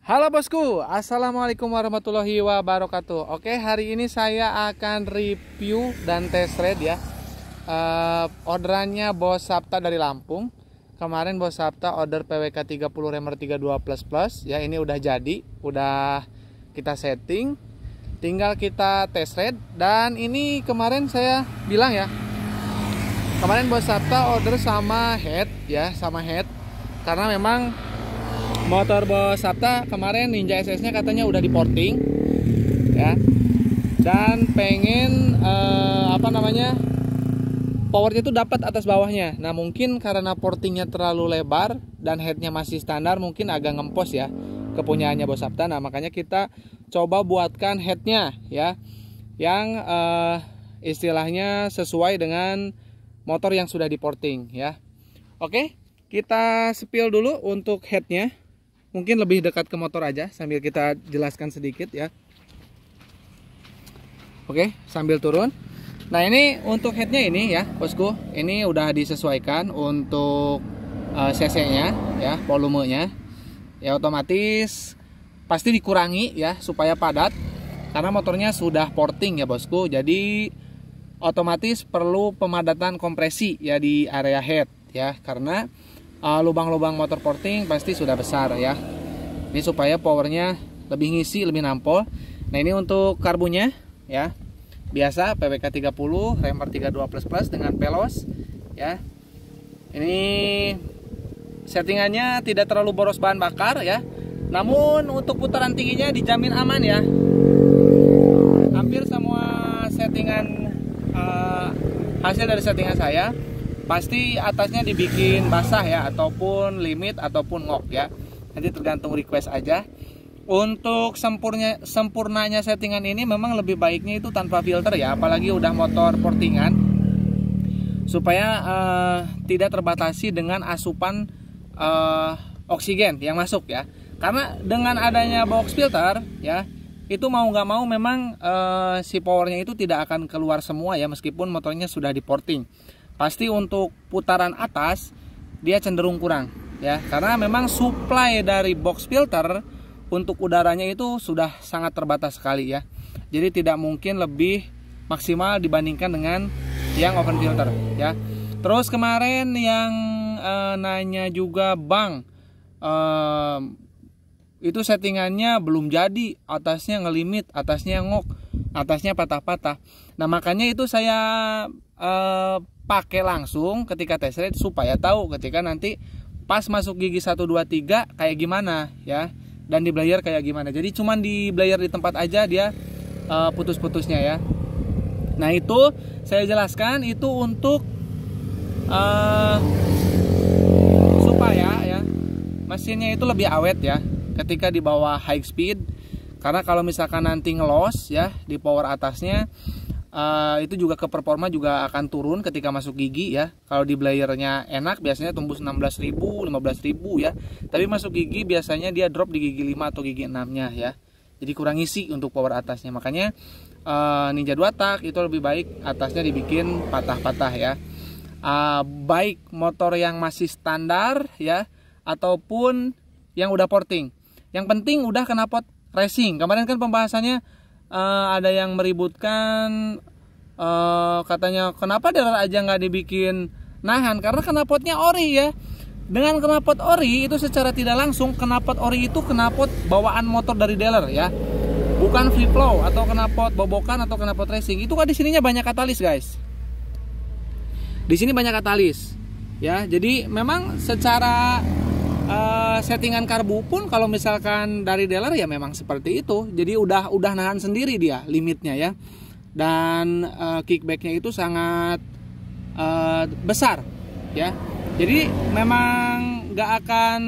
Halo bosku, assalamualaikum warahmatullahi wabarakatuh. Oke, hari ini saya akan review dan test ride ya. Orderannya Bos Sapta dari Lampung. Kemarin Bos Sapta order PWK 30 Remer 32++ ya. Ini udah jadi, udah kita setting. Tinggal kita test ride. Dan ini kemarin saya bilang ya, kemarin Bos Sapta order sama head ya, sama head. Karena memang motor Bos Sapta kemarin Ninja SS-nya katanya udah di porting ya, dan pengen powernya itu dapat atas bawahnya. Nah mungkin karena portingnya terlalu lebar dan headnya masih standar, mungkin agak ngempos ya kepunyaannya Bos Sapta. Nah makanya kita coba buatkan headnya ya, yang istilahnya sesuai dengan motor yang sudah di porting ya. Oke, kita spill dulu untuk headnya. Mungkin lebih dekat ke motor aja sambil kita jelaskan sedikit ya. Oke, sambil turun. Nah ini untuk headnya ini ya bosku, ini udah disesuaikan untuk cc-nya ya, volumenya ya, otomatis pasti dikurangi ya supaya padat karena motornya sudah porting ya bosku. Jadi otomatis perlu pemadatan kompresi ya di area head ya, karena lubang-lubang motor porting pasti sudah besar ya. Ini supaya powernya lebih ngisi, lebih nampol. Nah ini untuk karbunya ya, biasa PWK 30 Remer 32++ dengan pelos ya. Ini settingannya tidak terlalu boros bahan bakar ya, namun untuk putaran tingginya dijamin aman ya. Hampir semua settingan hasil dari settingan saya pasti atasnya dibikin basah ya, ataupun limit ataupun ngok ya. Nanti tergantung request aja. Untuk sempurnanya settingan ini memang lebih baiknya itu tanpa filter ya, apalagi udah motor portingan, supaya tidak terbatasi dengan asupan oksigen yang masuk ya. Karena dengan adanya box filter ya, itu mau nggak mau memang si powernya itu tidak akan keluar semua ya, meskipun motornya sudah di porting. Pasti untuk putaran atas dia cenderung kurang ya, karena memang supply dari box filter untuk udaranya itu sudah sangat terbatas sekali ya. Jadi tidak mungkin lebih maksimal dibandingkan dengan yang open filter ya. Terus kemarin yang nanya juga bang, itu settingannya belum jadi, atasnya ngelimit, atasnya ngok, atasnya patah-patah. Nah makanya itu saya pakai langsung ketika test ride supaya tahu ketika nanti pas masuk gigi 1 2 3 kayak gimana ya, dan di blayer kayak gimana. Jadi cuman di blayer di tempat aja dia putus-putusnya ya. Nah itu saya jelaskan itu untuk supaya ya mesinnya itu lebih awet ya ketika di bawah high speed. Karena kalau misalkan nanti ngelos ya di power atasnya, itu juga ke performa juga akan turun ketika masuk gigi ya. Kalau di blayernya enak biasanya tembus 16.000, 15.000 ya. Tapi masuk gigi biasanya dia drop di gigi 5 atau gigi 6-nya ya. Jadi kurang isi untuk power atasnya. Makanya Ninja 2 tak itu lebih baik atasnya dibikin patah-patah ya. Baik motor yang masih standar ya, ataupun yang udah porting. Yang penting udah knalpot racing. Kemarin kan pembahasannya ada yang meributkan, katanya kenapa dealer aja nggak dibikin nahan, karena knalpotnya ori ya. Dengan knalpot ori itu secara tidak langsung, knalpot ori itu knalpot bawaan motor dari dealer ya, bukan free flow atau knalpot bobokan atau knalpot racing. Itu kan di sininya banyak katalis guys, di sini banyak katalis ya. Jadi memang secara settingan karbu pun kalau misalkan dari dealer ya memang seperti itu. Jadi udah nahan sendiri dia limitnya ya, dan kickbacknya itu sangat besar ya. Jadi memang nggak akan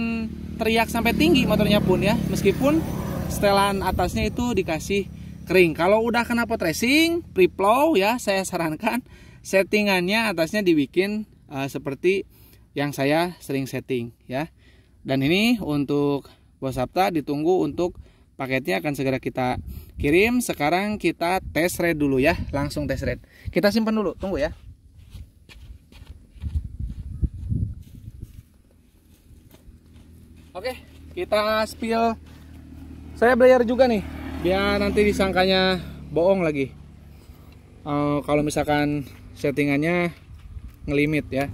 teriak sampai tinggi motornya pun ya, meskipun setelan atasnya itu dikasih kering. Kalau udah knalpot racing free flow ya, saya sarankan settingannya atasnya dibikin seperti yang saya sering setting ya. Dan ini untuk Bos Sapta ditunggu untuk paketnya akan segera kita kirim. Sekarang kita test ride dulu ya, langsung test ride. Kita simpan dulu, tunggu ya. Oke, kita spill saya bayar juga nih, biar nanti disangkanya bohong lagi. Kalau misalkan settingannya ngelimit ya.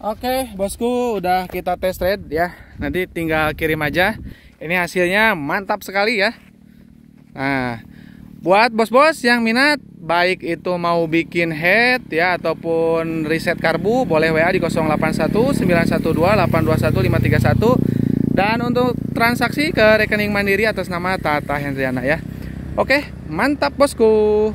Oke, bosku, udah kita test ride ya. Nanti tinggal kirim aja. Ini hasilnya mantap sekali ya. Nah, buat bos-bos yang minat, baik itu mau bikin head ya ataupun reset karbu, boleh WA di 081 912 821 531. Dan untuk transaksi ke rekening Mandiri atas nama Tata Hendriana ya. Oke, mantap bosku.